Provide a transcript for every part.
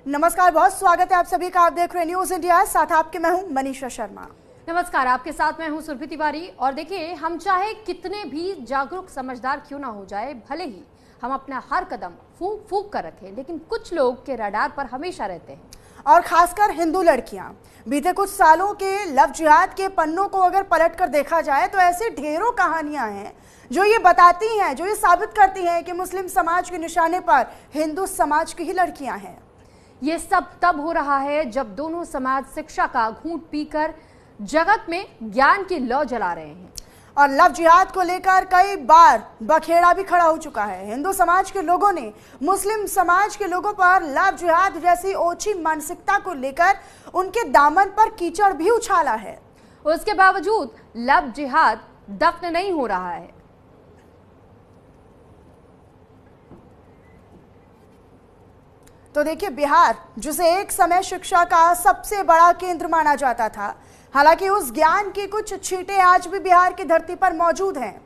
नमस्कार, बहुत स्वागत है आप सभी का। आप देख रहे हैं न्यूज इंडिया, साथ आपके मैं हूं मनीषा शर्मा। नमस्कार, आपके साथ मैं हूं सुरभि तिवारी। और देखिए, हम चाहे कितने भी जागरूक समझदार क्यों ना हो जाए, भले ही हम अपना हर कदम फूंक फूंक कर रखें, लेकिन कुछ लोग के रडार पर हमेशा रहते हैं, और खासकर हिंदू लड़कियां। बीते कुछ सालों के लव जिहाद के पन्नों को अगर पलट कर देखा जाए तो ऐसी ढेरों कहानियां हैं जो ये बताती हैं, जो ये साबित करती हैं कि मुस्लिम समाज के निशाने पर हिंदू समाज की ही लड़कियां हैं। ये सब तब हो रहा है जब दोनों समाज शिक्षा का घूंट पीकर जगत में ज्ञान की लौ जला रहे हैं। और लव जिहाद को लेकर कई बार बखेड़ा भी खड़ा हो चुका है। हिंदू समाज के लोगों ने मुस्लिम समाज के लोगों पर लव जिहाद जैसी ओछी मानसिकता को लेकर उनके दामन पर कीचड़ भी उछाला है। उसके बावजूद लव जिहाद दफन नहीं हो रहा है। तो देखिए, बिहार जिसे एक समय शिक्षा का सबसे बड़ा केंद्र माना जाता था, हालांकि उस ज्ञान की कुछ छींटे आज भी बिहार की धरती पर मौजूद हैं।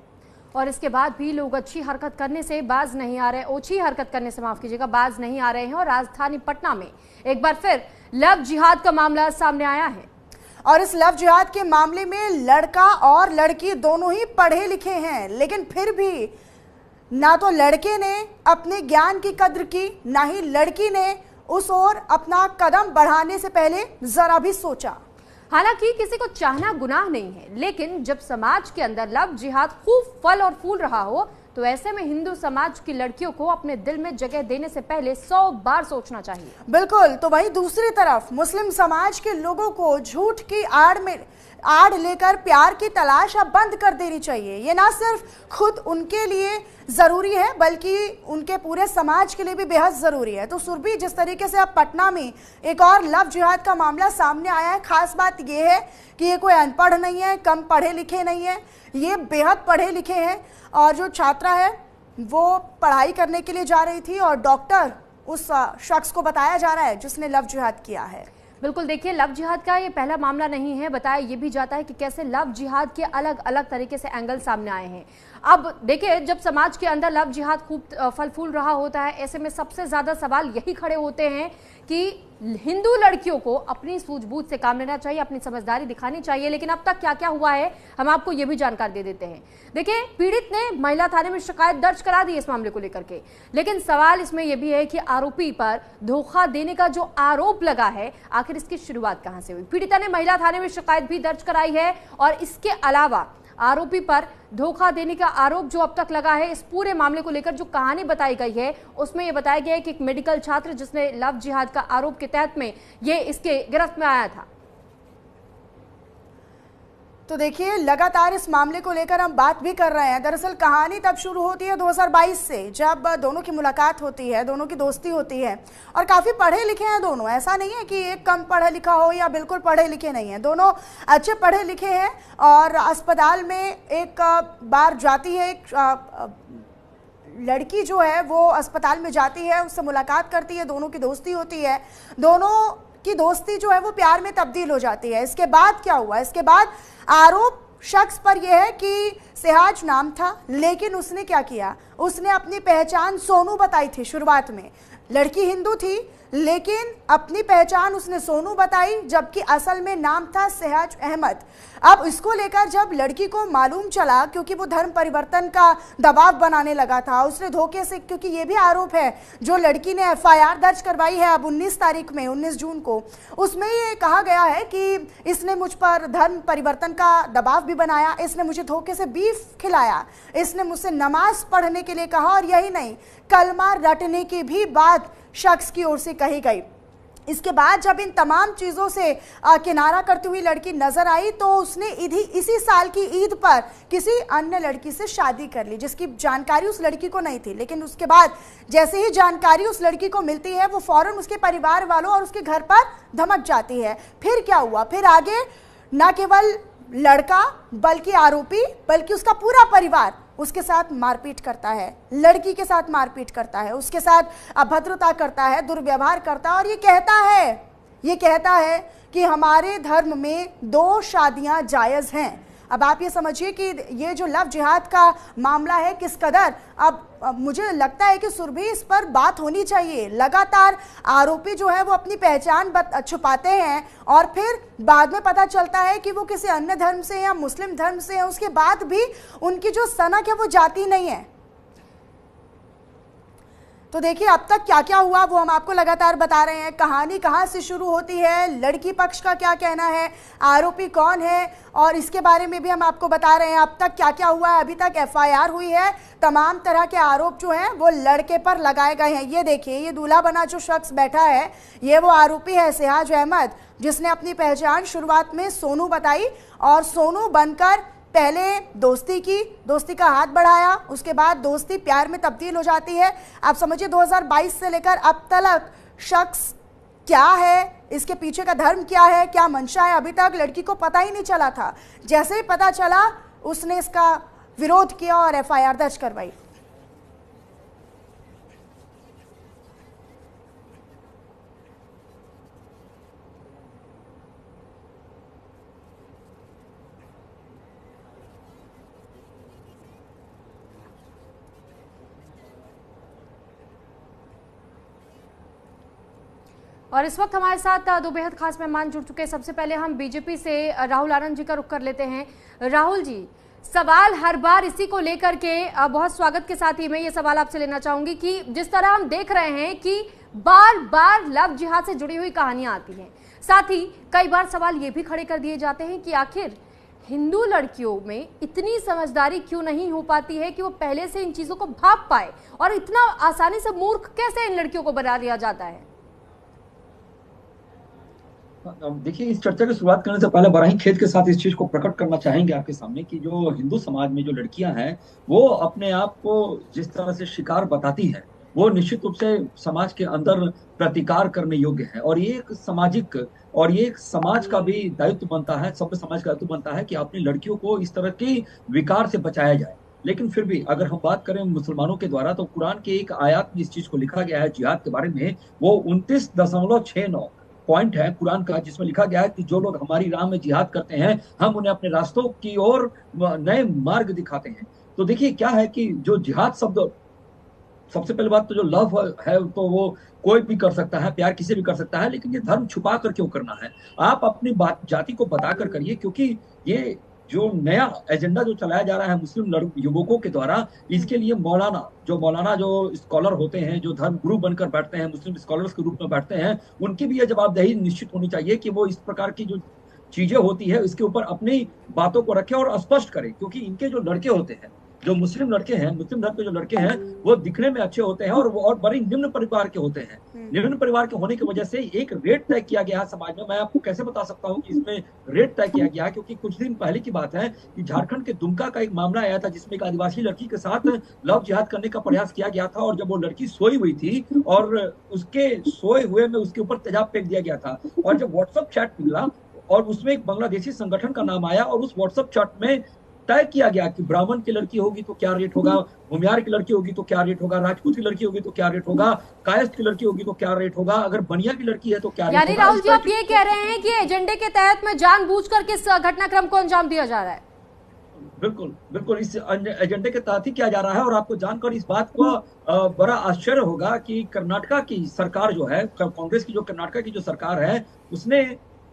और इसके बाद भी लोग अच्छी हरकत करने से बाज नहीं आ रहे, ओछी हरकत करने से माफ कीजिएगा, बाज नहीं आ रहे हैं। और राजधानी पटना में एक बार फिर लव जिहाद का मामला सामने आया है। और इस लव जिहाद के मामले में लड़का और लड़की दोनों ही पढ़े लिखे हैं, लेकिन फिर भी ना तो लड़के ने अपने ज्ञान की कद्र की, ना ही लड़की ने उस ओर अपना कदम बढ़ाने से पहले जरा भी सोचा। हालांकि किसी को चाहना गुनाह नहीं है, लेकिन जब समाज के अंदर लव जिहाद खूब फल और फूल रहा हो, तो ऐसे में हिंदू समाज की लड़कियों को अपने दिल में जगह देने से पहले 100 बार सोचना चाहिए। बिल्कुल। तो वहीं दूसरी तरफ मुस्लिम समाज के लोगों को झूठ की आड़ लेकर प्यार की तलाश अब बंद कर देनी चाहिए। ये ना सिर्फ खुद उनके लिए जरूरी है, बल्कि उनके पूरे समाज के लिए भी बेहद जरूरी है। तो सुरभि, जिस तरीके से अब पटना में एक और लव जिहाद का मामला सामने आया है, खास बात यह है कि ये कोई अनपढ़ नहीं है, कम पढ़े लिखे नहीं है, ये बेहद पढ़े लिखे हैं। और जो छात्रा है वो पढ़ाई करने के लिए जा रही थी और डॉक्टर उस शख्स को बताया जा रहा है जिसने लव जिहाद किया है। बिल्कुल, देखिए, लव जिहाद का ये पहला मामला नहीं है। बताया ये भी जाता है कि कैसे लव जिहाद के अलग अलग तरीके से एंगल सामने आए हैं। अब देखिए, जब समाज के अंदर लव जिहाद खूब फल फूल रहा होता है, ऐसे में सबसे ज्यादा सवाल यही खड़े होते हैं कि हिंदू लड़कियों को अपनी सूझबूझ से काम लेना चाहिए, अपनी समझदारी दिखानी चाहिए। लेकिन अब तक क्या क्या हुआ है, हम आपको ये भी जानकारी दे देते हैं। देखिए, पीड़ित ने महिला थाने में शिकायत दर्ज करा दी इस मामले को लेकर के, लेकिन सवाल इसमें यह भी है कि आरोपी पर धोखा देने का जो आरोप लगा है, आखिर इसकी शुरुआत कहां से हुई। पीड़िता ने महिला थाने में शिकायत भी दर्ज कराई है, और इसके अलावा आरोपी पर धोखा देने का आरोप जो अब तक लगा है, इस पूरे मामले को लेकर जो कहानी बताई गई है उसमें यह बताया गया है कि एक मेडिकल छात्र जिसने लव जिहाद का आरोप के तहत में ये इसके गिरफ्त में आया था। तो देखिए, लगातार इस मामले को लेकर हम बात भी कर रहे हैं। दरअसल कहानी तब शुरू होती है 2022 से, जब दोनों की मुलाकात होती है, दोनों की दोस्ती होती है। और काफ़ी पढ़े लिखे हैं दोनों, ऐसा नहीं है कि एक कम पढ़ा लिखा हो या बिल्कुल पढ़े लिखे नहीं हैं, दोनों अच्छे पढ़े लिखे हैं। और अस्पताल में एक बार जाती है, एक लड़की जो है वो अस्पताल में जाती है, उससे मुलाकात करती है, दोनों की दोस्ती होती है। दोनों की दोस्ती जो है वो प्यार में तब्दील हो जाती है। इसके बाद क्या हुआ, इसके बाद आरोप शख्स पर यह है कि सेहाज नाम था, लेकिन उसने क्या किया, उसने अपनी पहचान सोनू बताई थी। शुरुआत में लड़की हिंदू थी, लेकिन अपनी पहचान उसने सोनू बताई, जबकि असल में नाम था सेहाज अहमद। अब इसको लेकर जब लड़की को मालूम चला, क्योंकि वो धर्म परिवर्तन का दबाव बनाने लगा था, उसने धोखे से, क्योंकि ये भी आरोप है जो लड़की ने एफआईआर दर्ज करवाई है अब 19 तारीख में, 19 जून को, उसमें ये कहा गया है कि इसने मुझ पर धर्म परिवर्तन का दबाव भी बनाया, इसने मुझे धोखे से बीफ खिलाया, इसने मुझसे नमाज पढ़ने के लिए कहा, और यही नहीं, कलमा रटने की भी बात शख्स की ओर से कही गई। इसके बाद जब इन तमाम चीज़ों से किनारा करती हुई लड़की नजर आई, तो उसने इसी साल की ईद पर किसी अन्य लड़की से शादी कर ली, जिसकी जानकारी उस लड़की को नहीं थी। लेकिन उसके बाद जैसे ही जानकारी उस लड़की को मिलती है, वो फौरन उसके परिवार वालों और उसके घर पर धमक जाती है। फिर क्या हुआ, फिर आगे न केवल लड़का बल्कि आरोपी, बल्कि उसका पूरा परिवार उसके साथ मारपीट करता है, लड़की के साथ मारपीट करता है, उसके साथ अभद्रता करता है, दुर्व्यवहार करता है, और ये कहता है कि हमारे धर्म में 2 शादियां जायज़ हैं। अब आप ये समझिए कि ये जो लव जिहाद का मामला है किस कदर, अब मुझे लगता है कि सुरभि इस पर बात होनी चाहिए। लगातार आरोपी जो है वो अपनी पहचान छुपाते हैं और फिर बाद में पता चलता है कि वो किसी अन्य धर्म से या मुस्लिम धर्म से है, उसके बाद भी उनकी जो सनक है वो जाती नहीं है। तो देखिए अब तक क्या क्या हुआ वो हम आपको लगातार बता रहे हैं। कहानी कहाँ से शुरू होती है, लड़की पक्ष का क्या कहना है, आरोपी कौन है, और इसके बारे में भी हम आपको बता रहे हैं अब तक क्या क्या हुआ है। अभी तक एफआईआर हुई है, तमाम तरह के आरोप जो हैं वो लड़के पर लगाए गए हैं। ये देखिए, ये दूल्हा बना जो शख्स बैठा है ये वो आरोपी है सिहाज अहमद, जिसने अपनी पहचान शुरुआत में सोनू बताई और सोनू बनकर पहले दोस्ती की, दोस्ती का हाथ बढ़ाया, उसके बाद दोस्ती प्यार में तब्दील हो जाती है। आप समझिए 2022 से लेकर अब तक शख्स क्या है, इसके पीछे का धर्म क्या है, क्या मंशा है, अभी तक लड़की को पता ही नहीं चला था। जैसे ही पता चला उसने इसका विरोध किया और एफआईआर दर्ज करवाई। और इस वक्त हमारे साथ दो बेहद खास मेहमान जुड़ चुके हैं। सबसे पहले हम बीजेपी से राहुल आनंद जी का रुख कर लेते हैं। राहुल जी, सवाल हर बार इसी को लेकर के बहुत स्वागत के साथ ही मैं ये सवाल आपसे लेना चाहूंगी कि जिस तरह हम देख रहे हैं कि बार बार लव जिहाद से जुड़ी हुई कहानियां आती हैं, साथ ही कई बार सवाल ये भी खड़े कर दिए जाते हैं कि आखिर हिंदू लड़कियों में इतनी समझदारी क्यों नहीं हो पाती है कि वो पहले से इन चीजों को भाप पाए, और इतना आसानी से मूर्ख कैसे इन लड़कियों को बना दिया जाता है। देखिए, इस चर्चा की शुरुआत करने से पहले बड़ा ही खेद के साथ इस चीज को प्रकट करना चाहेंगे आपके सामने कि जो हिंदू समाज में जो लड़कियां हैं वो अपने आप को जिस तरह से शिकार बताती है वो निश्चित रूप से समाज के अंदर प्रतिकार करने योग्य है। और ये एक सामाजिक और ये एक समाज का भी दायित्व बनता है, सभ्य समाज का दायित्व बनता है कि अपनी लड़कियों को इस तरह की विकार से बचाया जाए। लेकिन फिर भी अगर हम बात करें मुसलमानों के द्वारा, तो कुरान के एक आयत में इस चीज को लिखा गया है जिहाद के बारे में, वो 29.69 पॉइंट है कुरान का, जिसमें लिखा गया है कि जो लोग हमारी राह में जिहाद करते हैं हम उन्हें अपने रास्तों की ओर नए मार्ग दिखाते हैं। तो देखिए क्या है कि जो जिहाद शब्द, सबसे पहले बात तो जो लव है तो वो कोई भी कर सकता है, प्यार किसी भी कर सकता है, लेकिन ये धर्म छुपा कर क्यों करना है? आप अपनी बात जाति को बताकर करिए, क्योंकि ये जो नया एजेंडा जो चलाया जा रहा है मुस्लिम युवकों के द्वारा, इसके लिए मौलाना जो स्कॉलर होते हैं, जो धर्म गुरु बनकर बैठते हैं, मुस्लिम स्कॉलर्स के रूप में बैठते हैं, उनकी भी यह जवाबदेही निश्चित होनी चाहिए कि वो इस प्रकार की जो चीजें होती है इसके ऊपर अपनी बातों को रखें और स्पष्ट करें। क्योंकि इनके जो लड़के होते हैं, जो मुस्लिम लड़के हैं, मुस्लिम धर्म के जो लड़के हैं, वो दिखने में अच्छे होते हैं और बड़े निम्न परिवार के होते हैं। निम्न परिवार के होने की वजह से एक रेट तय किया गया है समाज में। मैं आपको कैसे बता सकता हूँ कि इसमें रेट तय किया गया है, क्योंकि कुछ दिन पहले की बात है कि झारखंड के दुमका का एक मामला आया था जिसमें एक आदिवासी लड़की के साथ लव जिहाद करने का प्रयास किया गया था। और जब वो लड़की सोई हुई थी और उसके सोए हुए में उसके ऊपर तेजाब फेंक दिया गया था, और जब व्हाट्सएप चैट मिला और उसमें एक बांग्लादेशी संगठन का नाम आया और उस व्हाट्सएप चैट में तय किया गया कि ब्राह्मण की लड़की होगी तो क्या रेट होगा, भूमियार की लड़की होगी तो क्या रेट होगा, राजपूत की लड़की होगी तो क्या रेट होगा, कायस्थ की लड़की होगी तो क्या रेट होगा, अगर बनिया की लड़की है तो क्या रेट होगा। यानी राहुल जी आप ये कह रहे हैं कि एजेंडे के तहत में जानबूझकर किस घटनाक्रम को अंजाम दिया जा रहा है? बिल्कुल इस एजेंडे के तहत ही किया जा रहा है। और आपको जानकर इस बात को बड़ा आश्चर्य होगा कि कर्नाटका की सरकार जो है, कांग्रेस की जो कर्नाटका की जो सरकार है, उसने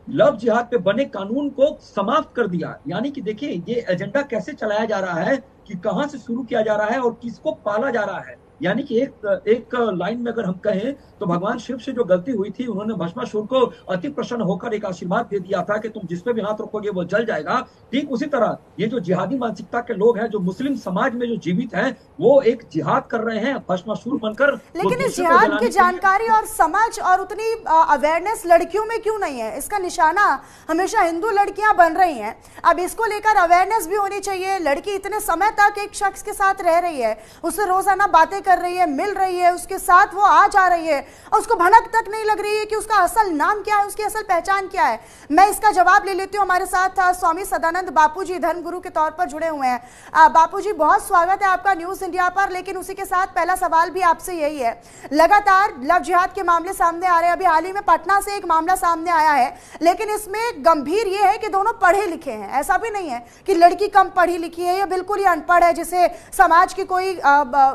लव जिहाद पे बने कानून को समाप्त कर दिया। यानी कि देखिए ये एजेंडा कैसे चलाया जा रहा है, कि कहां से शुरू किया जा रहा है और किसको पाला जा रहा है। यानी कि एक लाइन में अगर हम कहें तो भगवान शिव से जो गलती हुई थी, उन्होंने भस्मासुर को अति प्रसन्न होकर एक आशीर्वाद दे दिया था कि तुम जिस पे भी हाथ रखोगे वो जल जाएगा। ठीक उसी तरह ये जो जिहादी मानसिकता के लोग हैं, जो मुस्लिम समाज में जो जीवित हैं, वो एक जिहाद कर रहे हैं भस्मासुर बनकर। लेकिन इस जिहाद की जानकारी और समझ और उतनी अवेयरनेस लड़कियों में क्यों नहीं है? इसका निशाना हमेशा हिंदू लड़कियां बन रही हैं। अब इसको लेकर अवेयरनेस भी होनी चाहिए। लड़की इतने समय तक एक शख्स के साथ रह रही है, उससे रोजाना बातें कर रही है, मिल रही है, उसके साथ वो आ जा रही है और उसको भनक तक नहीं लग रही है कि उसका असल नाम क्या है, उसकी असल पहचान क्या है। मैं इसका जवाब ले लेती हूँ। हमारे साथ स्वामी सदानंद बापूजी धर्मगुरु के तौर पर जुड़े हुए हैं। बापूजी, बहुत स्वागत है आपका न्यूज इंडिया पर। लेकिन उसी के साथ पहला सवाल भी आपसे यही है, लगातार लव जिहाद के मामले सामने आ रहे हैं। अभी हाल ही में पटना से एक मामला सामने आया है, लेकिन इसमें गंभीर ये है कि दोनों पढ़े लिखे हैं। ऐसा भी नहीं है कि लड़की कम पढ़ी लिखी है या बिल्कुल ही अनपढ़ है, जिसे समाज की कोई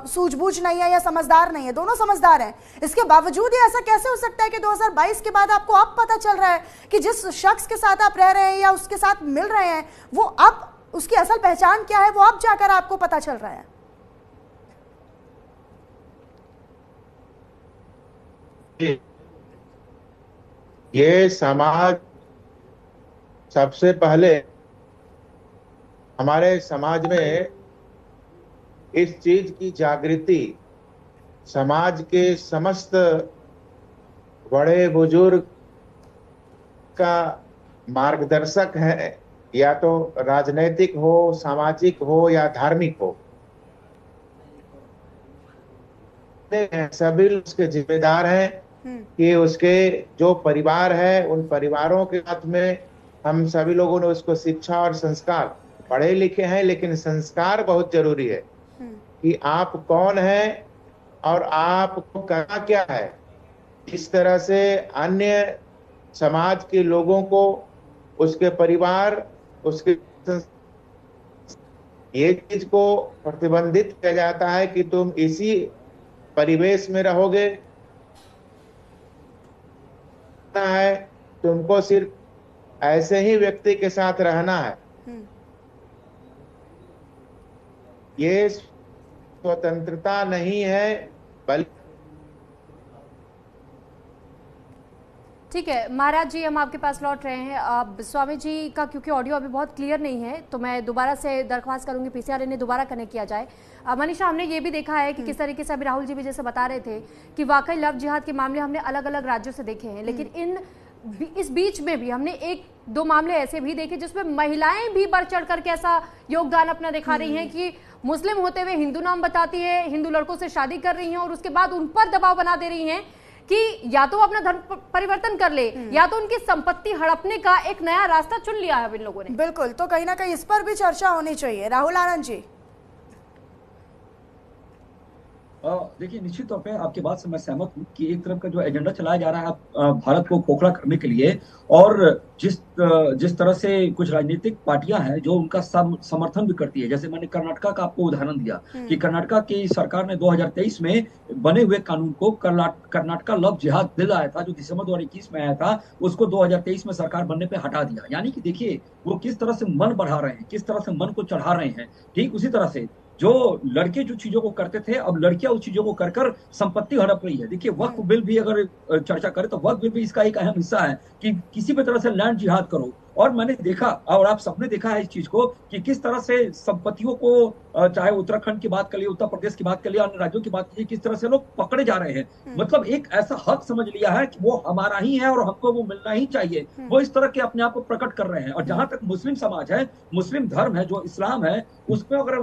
सूझबूझ नहीं है या समझदार नहीं है। दोनों समझदार हैं। इसके बावजूद ये ऐसा कैसे हो सकता है कि 2022 के बाद आपको अब पता चल रहा है कि जिस शख्स के साथ आप रह रहे हैं या उसके साथ मिल रहे हैं, वो अब उसकी असल पहचान क्या है, वो अब जाकर आपको पता चल रहा है? ये समाज, सबसे पहले हमारे समाज में इस चीज की जागृति समाज के समस्त बड़े बुजुर्ग का मार्गदर्शक है, या तो राजनैतिक हो, सामाजिक हो या धार्मिक हो। सभी उसके जिम्मेदार हैं कि उसके जो परिवार है, उन परिवारों के साथ में हम सभी लोगों ने उसको शिक्षा और संस्कार, पढ़े लिखे हैं लेकिन संस्कार बहुत जरूरी है कि आप कौन हैं और आपको करना क्या है। इस तरह से अन्य समाज के लोगों को, उसके परिवार, उसके ये चीज को प्रतिबंधित किया जाता है कि तुम इसी परिवेश में रहोगे है, तुमको सिर्फ ऐसे ही व्यक्ति के साथ रहना है। ये स्वतंत्रता नहीं है, बल्कि ठीक है महाराज जी, हम आपके पास लौट रहे हैं। अब स्वामी जी का क्योंकि ऑडियो अभी बहुत क्लियर नहीं है, तो मैं दोबारा से दरख्वास्त करूंगी पीसीआर इन्हें दोबारा कनेक्ट किया जाए। मनीषा, हमने ये भी देखा है कि किस तरीके से अभी राहुल जी भी जैसे बता रहे थे कि वाकई लव जिहाद के मामले हमने अलग अलग राज्यों से देखे हैं, लेकिन इस बीच में भी हमने एक दो मामले ऐसे भी देखे जिसमें महिलाएं भी बढ़ चढ़ करके ऐसा योगदान अपना दिखा रही हैं कि मुस्लिम होते हुए हिंदू नाम बताती है, हिंदू लड़कों से शादी कर रही हैं और उसके बाद उन पर दबाव बना दे रही हैं कि या तो अपना धर्म परिवर्तन कर ले या तो उनकी संपत्ति हड़पने का एक नया रास्ता चुन लिया है इन लोगों ने। बिल्कुल, तो कहीं ना कहीं इस पर भी चर्चा होनी चाहिए। राहुल आनंद जी। देखिए, निश्चित तौर पे आपकी बात से मैं सहमत हूँ कि एक तरफ का जो एजेंडा चलाया जा रहा है भारत को खोखला करने के लिए, और जिस तरह से कुछ राजनीतिक पार्टियां हैं जो उनका समर्थन भी करती है। जैसे मैंने कर्नाटका का आपको उदाहरण दिया कि कर्नाटका की सरकार ने 2023 में बने हुए कानून को, कर्नाटका लव जिहाद बिल आया था जो दिसंबर 2021 में आया था, उसको 2023 में सरकार बनने पे हटा दिया। यानी कि देखिए वो किस तरह से मन बढ़ा रहे हैं, किस तरह से मन को चढ़ा रहे हैं। ठीक उसी तरह से जो लड़के जो चीजों को करते थे, अब लड़कियां उस चीजों को कर कर संपत्ति हड़प रही है। देखिए, वक्फ बिल भी अगर चर्चा करें तो वक्फ बिल भी इसका एक अहम हिस्सा है कि किसी भी तरह से लैंड जिहाद करो। और मैंने देखा और आप सबने देखा है इस चीज को कि किस तरह से संपत्तियों को, चाहे उत्तराखंड की बात करिए, उत्तर प्रदेश की बात करिए, अन्य राज्यों की बात करिए, किस तरह से लोग पकड़े जा रहे हैं। मतलब एक ऐसा हक समझ लिया है कि वो हमारा ही है और हमको वो मिलना ही चाहिए। वो इस तरह के अपने आप को प्रकट कर रहे हैं। और जहां तक मुस्लिम समाज है, मुस्लिम धर्म है, जो इस्लाम है, उसमें अगर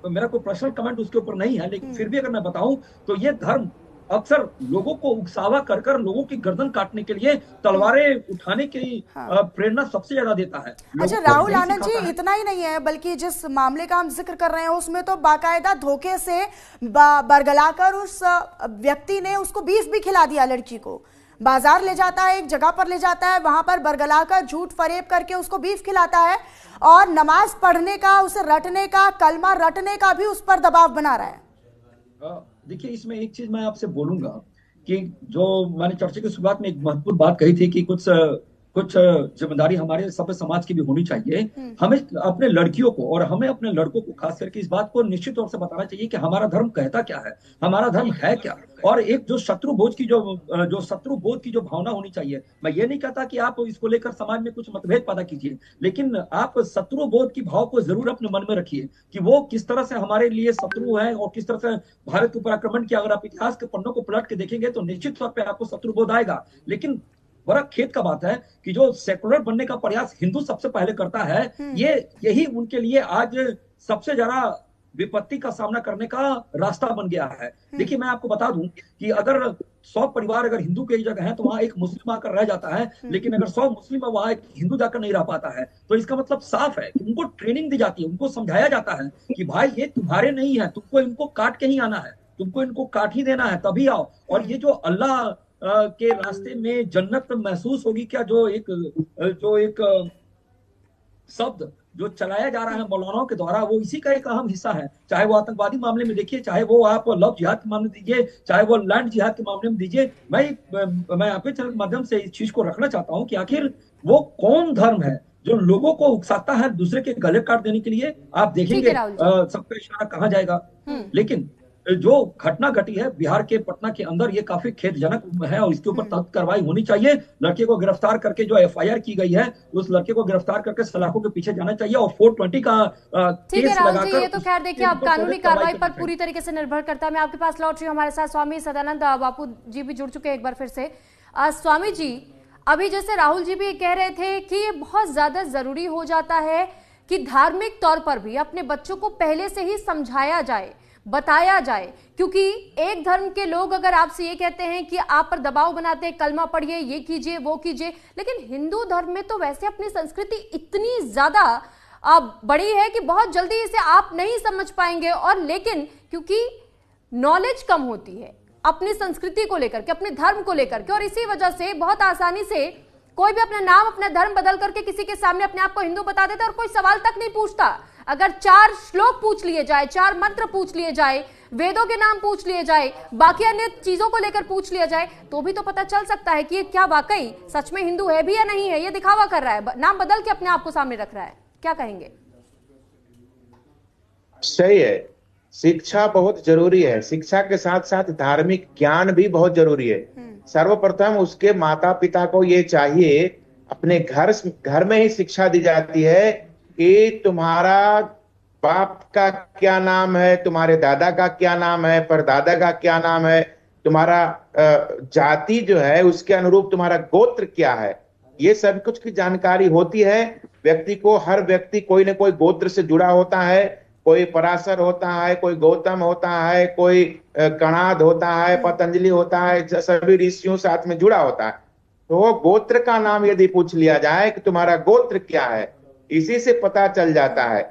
मेरा कोई पर्सनल कमेंट उसके ऊपर नहीं है, लेकिन फिर भी अगर मैं बताऊं तो ये धर्म अक्सर लोगों को उकसावा कर कर लोगों की गर्दन काटने के लिए तलवारें उठाने की प्रेरणा सबसे ज्यादा देता है। अच्छा राहुल आनंद जी, इतना ही नहीं है बल्कि जिस मामले का हम जिक्र कर रहे हैं उसमें तो बाकायदा धोखे से बरगलाकर उस व्यक्ति ने उसको बीफ भी खिला दिया। लड़की को बाजार ले जाता है, एक जगह पर ले जाता है, वहां पर बरगलाकर झूठ फरेब करके उसको बीफ खिलाता है और नमाज पढ़ने का, उसे रटने का, कलमा रटने का भी उस पर दबाव बना रहा है। देखिए, इसमें एक चीज मैं आपसे बोलूंगा कि जो मैंने चर्चा की शुरुआत में एक महत्वपूर्ण बात कही थी कि कुछ जिम्मेदारी हमारे सभ्य समाज की भी होनी चाहिए। हमें अपने लड़कियों को और हमें अपने लड़कों को खास करके इस बात को निश्चित तौर से बताना चाहिए कि हमारा धर्म कहता क्या है, हमारा धर्म है क्या। और एक जो शत्रुबोध की जो भावना होनी चाहिए। मैं ये नहीं कहता कि आप इसको लेकर समाज में कुछ मतभेद पैदा कीजिए, लेकिन आप शत्रुबोध की भाव को जरूर अपने मन में रखिए कि वो किस तरह से हमारे लिए शत्रु है और किस तरह से भारत के ऊपर आक्रमण किया। अगर आप इतिहास के पन्नों को पलट के देखेंगे तो निश्चित तौर पर आपको शत्रुबोध आएगा। लेकिन बड़ा खेद का बात है कि जो सेकुलर बनने का प्रयास हिंदू सबसे पहले करता है, यही उनके लिए आज सबसे ज्यादा विपत्ति का सामना करने का रास्ता बन गया है। देखिए, मैं आपको बता दूं कि अगर 100 परिवार अगर हिंदू की एक जगह है तो वहां एक मुस्लिम आकर रह जाता है, लेकिन अगर 100 मुस्लिम है वहां एक हिंदू जाकर नहीं रह पाता है। तो इसका मतलब साफ है कि उनको ट्रेनिंग दी जाती है, उनको समझाया जाता है कि भाई ये तुम्हारे नहीं है, तुमको इनको काट के ही आना है, तुमको इनको काट ही देना है तभी आओ। और ये जो अल्लाह के रास्ते में जन्नत महसूस होगी क्या, जो एक शब्द जो चलाया जा रहा है मौलानाओं के द्वारा, वो इसी का एक अहम हिस्सा है। चाहे वो आतंकवादी मामले में देखिए, चाहे वो आप लव जिहाद के मामले में दीजिए, चाहे वो लैंड जिहाद के मामले में दीजिए। मैं आपके चैनल के माध्यम से इस चीज को रखना चाहता हूं कि आखिर वो कौन धर्म है जो लोगों को उकसाता है दूसरे के गले काट देने के लिए। आप देखेंगे सबका इशारा कहाँ जाएगा। लेकिन जो घटना घटी है बिहार के पटना के अंदर, ये काफी खेदजनक है और इसके ऊपर सख्त कार्रवाई होनी चाहिए। लड़के को गिरफ्तार करके जो एफआईआर की गई है, उस लड़के को गिरफ्तार करके सलाखों के पीछे जाना चाहिए और 420 का ठीक है केस राहुल लगाकर जी, ये तो खैर देखिए अब कानूनी कार्रवाई पर पूरी तरीके से निर्भर करता है। मैं आपके पास लौट रही हूँ, हमारे साथ स्वामी सदानंद बापू जी भी जुड़ चुके हैं एक बार फिर से। स्वामी जी, अभी जैसे राहुल जी भी कह रहे थे कि ये बहुत ज्यादा जरूरी हो जाता है कि धार्मिक तौर पर भी अपने बच्चों को पहले से ही समझाया जाए, बताया जाए, क्योंकि एक धर्म के लोग अगर आपसे ये कहते हैं कि आप पर दबाव बनाते हैं, कलमा पढ़िए, ये कीजिए, वो कीजिए, लेकिन हिंदू धर्म में तो वैसे अपनी संस्कृति इतनी ज्यादा बड़ी है कि बहुत जल्दी इसे आप नहीं समझ पाएंगे। और लेकिन क्योंकि नॉलेज कम होती है अपनी संस्कृति को लेकर के, अपने धर्म को लेकर के, और इसी वजह से बहुत आसानी से कोई भी अपना नाम, अपना धर्म बदल करके किसी के सामने अपने आप को हिंदू बता देता है और कोई सवाल तक नहीं पूछता। अगर 4 श्लोक पूछ लिए जाए, 4 मंत्र पूछ लिए जाए, वेदों के नाम पूछ लिए जाए, बाकी अन्य चीजों को लेकर पूछ लिया जाए, तो भी तो पता चल सकता है कि ये क्या वाकई सच में हिंदू है भी या नहीं है। ये दिखावा कर रहा है, नाम बदल के अपने आप को सामने रख रहा है। क्या कहेंगे? सही है, शिक्षा बहुत जरूरी है। शिक्षा के साथ साथ धार्मिक ज्ञान भी बहुत जरूरी है। सर्वप्रथम उसके माता पिता को ये चाहिए, अपने घर में ही शिक्षा दी जाती है कि तुम्हारा बाप का क्या नाम है, तुम्हारे दादा का क्या नाम है, परदादा का क्या नाम है, तुम्हारा जाति जो है उसके अनुरूप तुम्हारा गोत्र क्या है, ये सब कुछ की जानकारी होती है व्यक्ति को। हर व्यक्ति कोई न कोई गोत्र से जुड़ा होता है, कोई पराशर होता है, कोई गौतम होता है, कोई कणाद होता है, पतंजलि होता है, सभी ऋषियों साथ में जुड़ा होता है। तो गोत्र का नाम यदि पूछ लिया जाए कि तुम्हारा गोत्र क्या है, इसी से पता चल जाता है।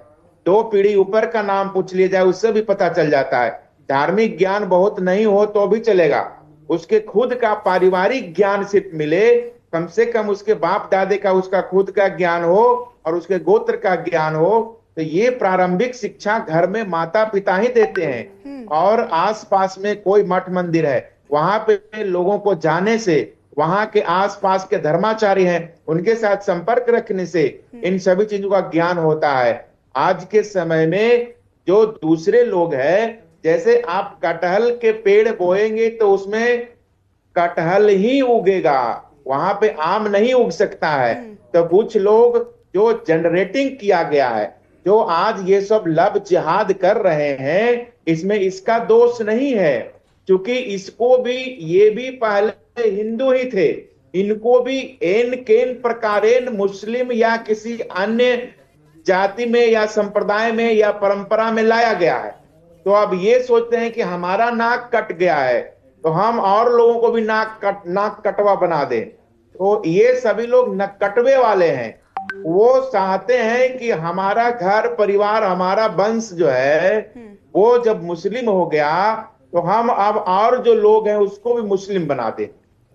2 पीढ़ी ऊपर का नाम पूछ लिया जाए, उससे भी पता चल जाता है। धार्मिक ज्ञान बहुत नहीं हो तो भी चलेगा, उसके खुद का पारिवारिक ज्ञान सिर्फ मिले, कम से कम उसके बाप दादे का उसका खुद का ज्ञान हो और उसके गोत्र का ज्ञान हो, तो ये प्रारंभिक शिक्षा घर में माता पिता ही देते हैं। और आसपास में कोई मठ मंदिर है, वहां पे लोगों को जाने से, वहां के आसपास के धर्माचार्य हैं उनके साथ संपर्क रखने से इन सभी चीजों का ज्ञान होता है। आज के समय में जो दूसरे लोग हैं, जैसे आप कटहल के पेड़ बोएंगे तो उसमें कटहल ही उगेगा, वहां पे आम नहीं उग सकता है। तो कुछ लोग जो जनरेटिंग किया गया है, जो आज ये सब लव जिहाद कर रहे हैं, इसमें इसका दोष नहीं है, क्योंकि इसको भी, ये भी पहले हिंदू ही थे, इनको भी एन केन प्रकारेण मुस्लिम या किसी अन्य जाति में या संप्रदाय में या परंपरा में लाया गया है। तो अब ये सोचते हैं कि हमारा नाक कट गया है तो हम और लोगों को भी नाक कटवा बना दें। तो ये सभी लोग नकटवे वाले हैं, वो चाहते हैं कि हमारा घर परिवार, हमारा वंश जो है वो जब मुस्लिम हो गया तो हम अब और जो लोग हैं उसको भी मुस्लिम बना दें।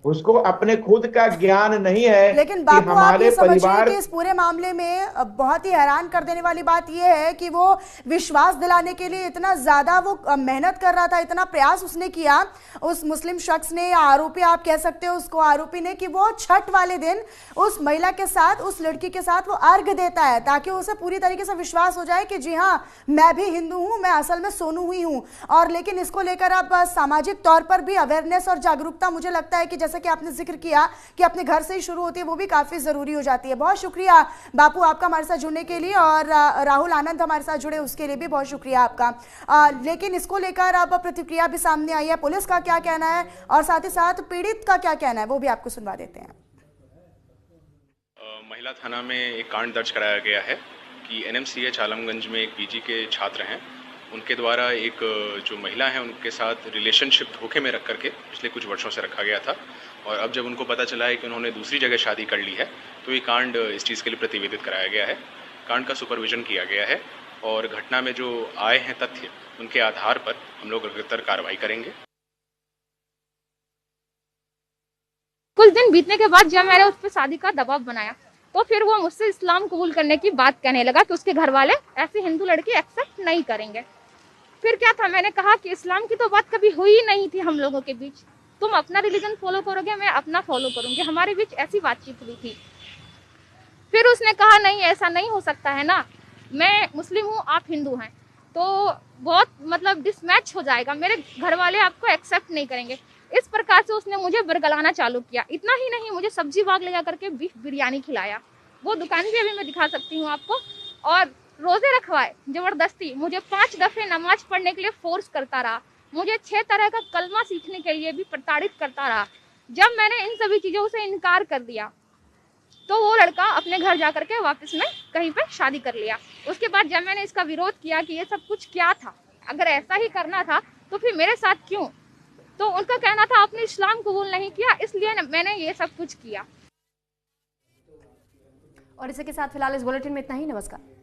उसको अपने खुद का ज्ञान नहीं है। लेकिन बापू, आप ये समझिए कि इस पूरे मामले में बहुत ही हैरान कर देने वाली बात ये है कि वो विश्वास दिलाने के लिए इतना ज्यादा वो मेहनत कर रहा था, इतना प्रयास उसने किया, उस मुस्लिम शख्स ने या आरोपी आप कह सकते हो उसको, आरोपी ने, कि वो छठ वाले दिन उस महिला के साथ, उस लड़की के साथ वो अर्घ देता है ताकि उसे पूरी तरीके से विश्वास हो जाए कि जी हाँ मैं भी हिंदू हूँ, मैं असल में सोनू हुई हूँ। और लेकिन इसको लेकर अब सामाजिक तौर पर भी अवेयरनेस और जागरूकता, मुझे लगता है कि जैसे कि आपने जिक्र किया कि अपने घर से ही शुरू होती है, वो भी काफी जरूरी हो जाती है। बहुत शुक्रिया बापू आपका हमारे साथ जुड़ने के लिए, और राहुल आनंद हमारे साथ जुड़े उसके लिए भी बहुत शुक्रिया आपका। लेकिन इसको लेकर अब प्रतिक्रिया भी सामने आई है, पुलिस का क्या कहना है और साथ ही साथ पीड़ित का क्या कहना है वो भी आपको सुनवा देते हैं। महिला थाना में एक कांड दर्ज कराया गया है कि एनएमसीएच आलमगंज में एक पीजी के छात्र हैं, उनके द्वारा एक जो महिला है उनके साथ रिलेशनशिप धोखे में रख करके पिछले कुछ वर्षों से रखा गया था, और अब जब उनको पता चला है कि उन्होंने दूसरी जगह शादी कर ली है तो ये कांड इस चीज़ के लिए प्रतिवेदित कराया गया है। कांड का सुपरविजन किया गया है और घटना में जो आए हैं तथ्य उनके आधार पर हम लोग अग्रतर कार्रवाई करेंगे। कुछ दिन बीतने के बाद जब मैंने उस पर शादी का दबाव बनाया तो फिर वो मुझसे इस्लाम कबूल करने की बात कहने लगा कि उसके घर वाले ऐसी हिंदू लड़की एक्सेप्ट नहीं करेंगे। फिर क्या था, मैंने कहा कि इस्लाम की तो बात कभी हुई ही नहीं थी हम लोगों के बीच, तुम अपना रिलीजन फॉलो करोगे, मैं अपना फॉलो करूंगी, हमारे बीच ऐसी बातचीत हुई थी। फिर उसने कहा नहीं ऐसा नहीं हो सकता है ना, मैं मुस्लिम हूँ आप हिंदू हैं तो बहुत मतलब डिसमैच हो जाएगा, मेरे घर वाले आपको एक्सेप्ट नहीं करेंगे। इस प्रकार से उसने मुझे बरगलाना चालू किया। इतना ही नहीं, मुझे सब्जी बाग ले जा करके बीफ बिरयानी खिलाया, वो दुकान भी अभी मैं दिखा सकती हूँ आपको, और रोजे रखवाए जबरदस्ती, मुझे 5 दफे नमाज पढ़ने के लिए फोर्स करता रहा, मुझे 6 तरह का कलमा सीखने के लिए भी प्रताड़ित करता रहा। जब मैंने इन सभी चीजों से इनकार कर दिया तो वो लड़का अपने घर जा करके वापस में कहीं पे शादी कर लिया। उसके बाद जब मैंने इसका विरोध किया कि ये सब कुछ क्या था, अगर ऐसा ही करना था तो फिर मेरे साथ क्यों, तो उनका कहना था आपने इस्लाम कबूल नहीं किया इसलिए मैंने ये सब कुछ किया। और इसी के साथ फिलहाल इस बुलेटिन में इतना ही। नमस्कार।